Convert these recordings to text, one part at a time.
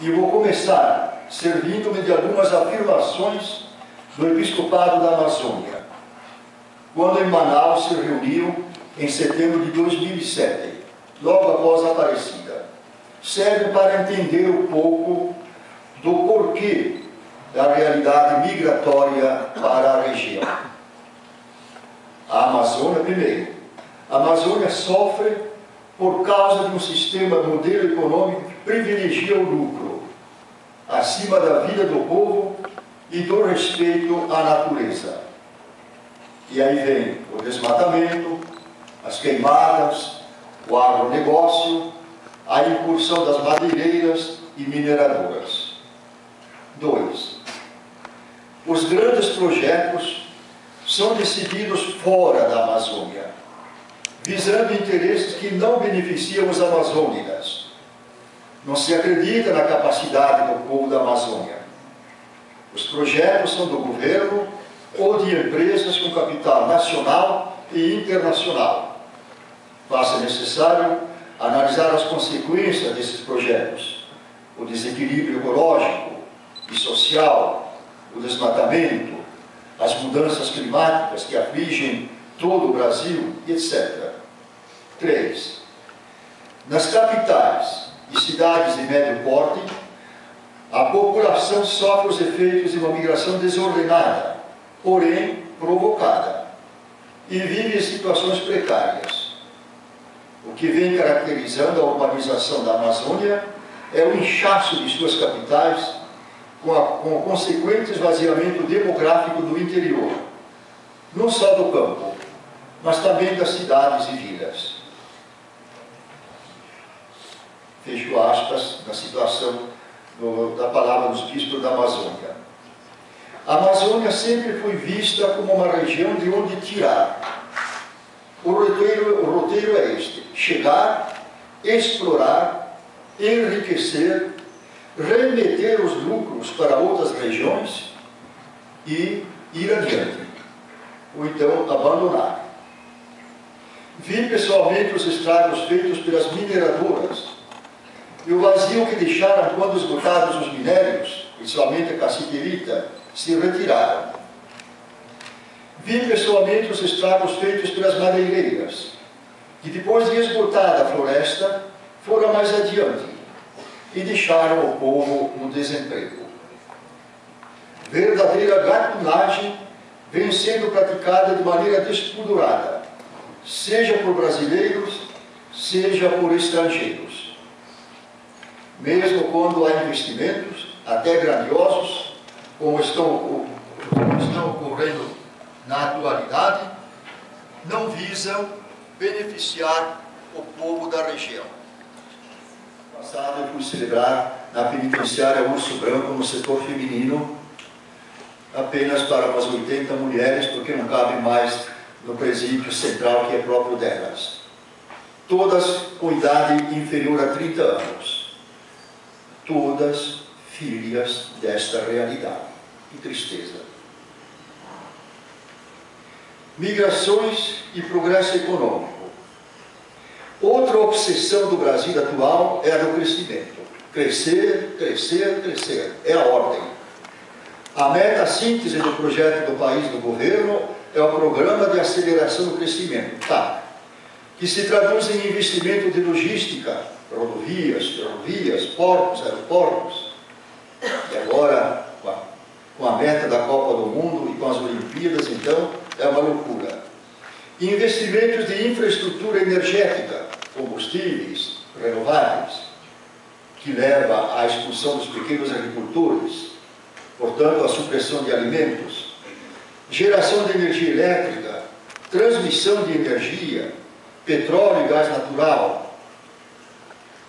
E vou começar servindo-me de algumas afirmações do Episcopado da Amazônia, quando em Manaus se reuniu em setembro de 2007, logo após a Aparecida. Serve para entender um pouco do porquê da realidade migratória para a região. A Amazônia, primeiro. A Amazônia sofre por causa de um sistema, modelo econômico que privilegia o lucro, acima da vida do povo e do respeito à natureza. E aí vem o desmatamento, as queimadas, o agronegócio, a incursão das madeireiras e mineradoras. 2. Os grandes projetos são decididos fora da Amazônia, visando interesses que não beneficiam os amazônicas. Não se acredita na capacidade do povo da Amazônia. Os projetos são do governo ou de empresas com capital nacional e internacional. Faz-se necessário analisar as consequências desses projetos, o desequilíbrio ecológico e social, o desmatamento, as mudanças climáticas que afligem todo o Brasil, etc. 3. Nas capitais e cidades de médio porte, a população sofre os efeitos de uma migração desordenada, porém provocada, e vive em situações precárias. O que vem caracterizando a urbanização da Amazônia é o inchaço de suas capitais, com o consequente esvaziamento demográfico do interior, não só do campo, mas também das cidades e vilas. Fecho aspas na situação da palavra dos bispos da Amazônia. A Amazônia sempre foi vista como uma região de onde tirar. O roteiro é este: chegar, explorar, enriquecer, remeter os lucros para outras regiões e ir adiante, ou então abandonar. Vi pessoalmente os estragos feitos pelas mineradoras e o vazio que deixaram quando esgotados os minérios, principalmente a cassiterita, se retiraram. Vi pessoalmente os estragos feitos pelas madeireiras, que depois de esgotada a floresta, foram mais adiante e deixaram o povo no desemprego. Verdadeira gatunagem vem sendo praticada de maneira despudorada, seja por brasileiros, seja por estrangeiros. Mesmo quando há investimentos, até grandiosos, como estão ocorrendo na atualidade, não visam beneficiar o povo da região. No passado eu fui celebrar na penitenciária Urso Branco, no setor feminino, apenas para umas 80 mulheres, porque não cabe mais no presídio central que é próprio delas. Todas com idade inferior a 30 anos. Todas filhas desta realidade. Que tristeza. Migrações e progresso econômico. Outra obsessão do Brasil atual é a do crescimento. Crescer, crescer, crescer. É a ordem. A meta-síntese do projeto do país do governo é o Programa de Aceleração do Crescimento, TAC, que se traduz em investimento de logística, rodovias, ferrovias, portos, aeroportos. E agora, com a meta da Copa do Mundo e com as Olimpíadas, então, é uma loucura. Investimentos de infraestrutura energética, combustíveis, renováveis, que leva à expulsão dos pequenos agricultores, portanto, à supressão de alimentos, geração de energia elétrica, transmissão de energia, petróleo e gás natural.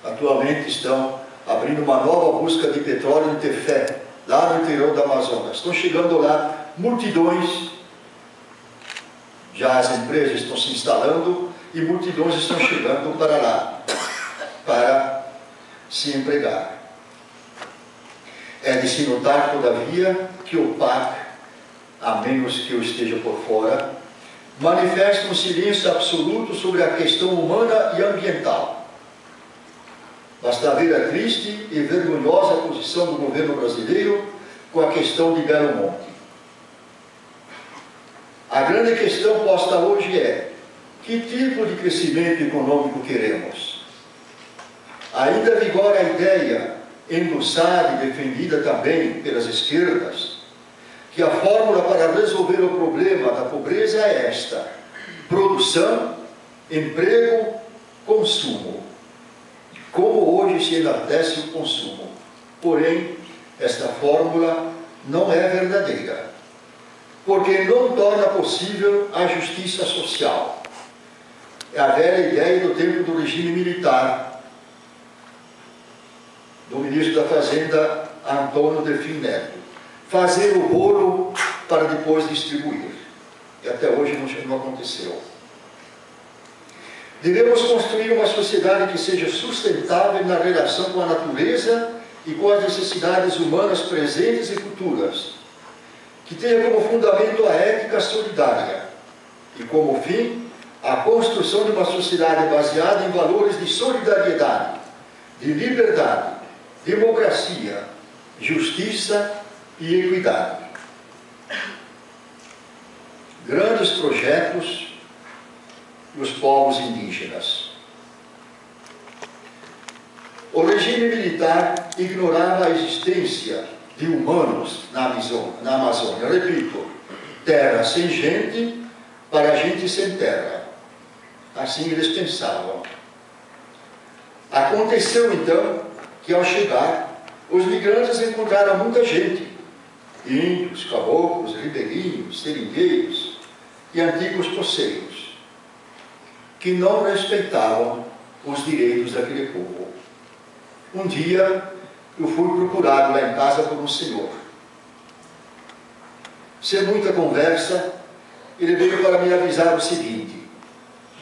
Atualmente estão abrindo uma nova busca de petróleo em Tefé, lá no interior da Amazônia. Estão chegando lá multidões, já as empresas estão se instalando e multidões estão chegando para lá, para se empregar. É de se notar, todavia, que o PAC, a menos que eu esteja por fora, manifesta um silêncio absoluto sobre a questão humana e ambiental. Basta ver a triste e vergonhosa posição do governo brasileiro com a questão de Belo Monte. A grande questão posta hoje é: que tipo de crescimento econômico queremos? Ainda vigora a ideia, endossada e defendida também pelas esquerdas, que a fórmula para resolver o problema da pobreza é esta: produção, emprego, consumo. Como hoje se enaltece o consumo. Porém, esta fórmula não é verdadeira, porque não torna possível a justiça social. É a velha ideia do tempo do regime militar, do ministro da Fazenda, Antônio Delfim Neto. Fazer o bolo para depois distribuir. E até hoje não aconteceu. Devemos construir uma sociedade que seja sustentável na relação com a natureza e com as necessidades humanas presentes e futuras, que tenha como fundamento a ética solidária e como fim a construção de uma sociedade baseada em valores de solidariedade, de liberdade, democracia, justiça e equidade. Grandes projetos dos povos indígenas. O regime militar ignorava a existência de humanos na Amazônia. Repito, terra sem gente para gente sem terra. Assim eles pensavam. Aconteceu então que, ao chegar, os migrantes encontraram muita gente: índios, caboclos, ribeirinhos, seringueiros e antigos poceiros, que não respeitavam os direitos daquele povo. Um dia, eu fui procurado lá em casa por um senhor. Sem muita conversa, ele veio para me avisar o seguinte: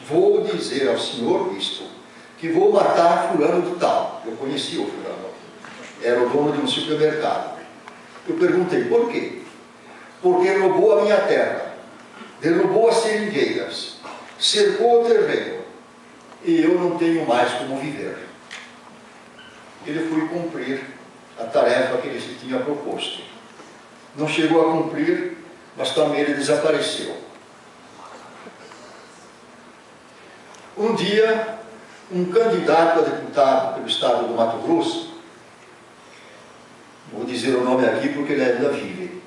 vou dizer ao senhor isto, que vou matar fulano de tal. Eu conhecia o fulano, era o dono de um supermercado. Eu perguntei: por quê? Porque roubou a minha terra, derrubou as seringueiras, cercou o terreno, e eu não tenho mais como viver. Ele foi cumprir a tarefa que ele se tinha proposto. Não chegou a cumprir, mas também ele desapareceu. Um dia, um candidato a deputado pelo estado do Mato Grosso, vou dizer o nome aqui porque ele ainda vive,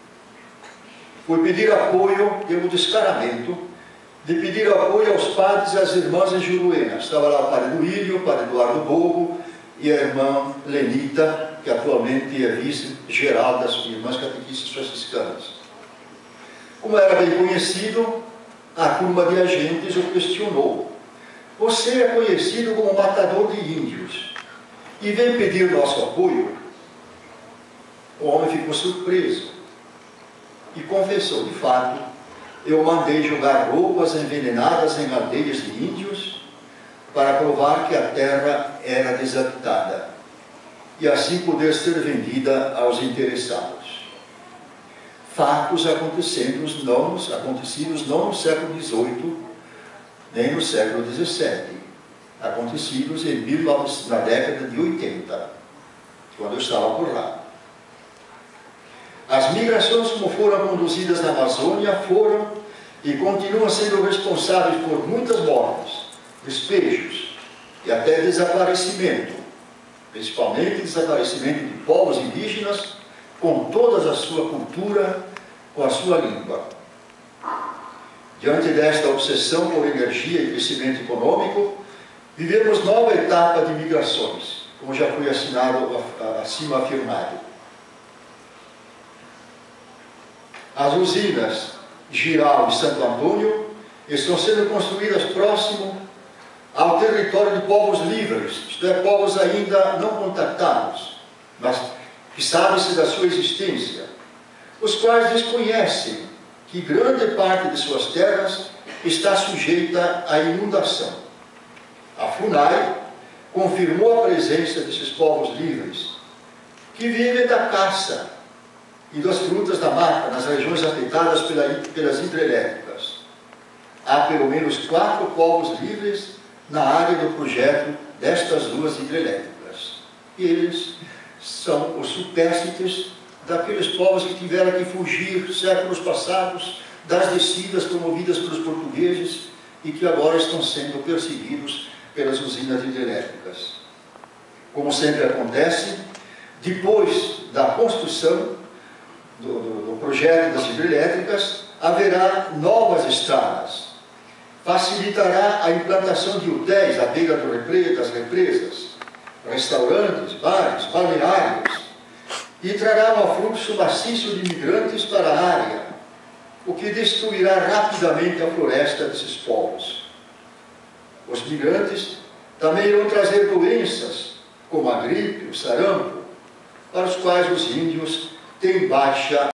foi pedir apoio, deu um descaramento, de pedir apoio aos padres e às irmãs em Juruena. Estava lá o padre Duílio, o padre Eduardo Bogo e a irmã Lenita, que atualmente é vice-geral das irmãs catequistas franciscanas. Como era bem conhecido, a turma de agentes o questionou: você é conhecido como matador de índios e vem pedir nosso apoio? O homem ficou surpreso e confessou: de fato, eu mandei jogar roupas envenenadas em aldeias de índios para provar que a terra era desabitada e assim poder ser vendida aos interessados. Fatos acontecidos não no século XVIII, nem no século XVII, acontecidos na década de 80, quando eu estava por lá. As migrações, como foram conduzidas na Amazônia, foram e continuam sendo responsáveis por muitas mortes, despejos e até desaparecimento, principalmente desaparecimento de povos indígenas com toda a sua cultura, com a sua língua. Diante desta obsessão por energia e crescimento econômico, vivemos nova etapa de migrações, como já foi acima afirmado. As usinas Jirau e Santo Antônio estão sendo construídas próximo ao território de povos livres, isto é, povos ainda não contactados, mas que sabem-se da sua existência, os quais desconhecem que grande parte de suas terras está sujeita à inundação. A FUNAI confirmou a presença desses povos livres, que vivem da caça e das frutas da mata nas regiões afetadas pelas hidrelétricas. Há pelo menos 4 povos livres na área do projeto destas 2 hidrelétricas. E eles são os supérstites daqueles povos que tiveram que fugir séculos passados das descidas promovidas pelos portugueses e que agora estão sendo perseguidos pelas usinas hidrelétricas. Como sempre acontece, depois da construção do projeto das hidrelétricas, haverá novas estradas. Facilitará a implantação de hotéis à beira das represas, restaurantes, bares, balneários, e trará um afluxo maciço de imigrantes para a área, o que destruirá rapidamente a floresta desses povos. Os migrantes também irão trazer doenças, como a gripe, o sarampo, para os quais os índios têm baixa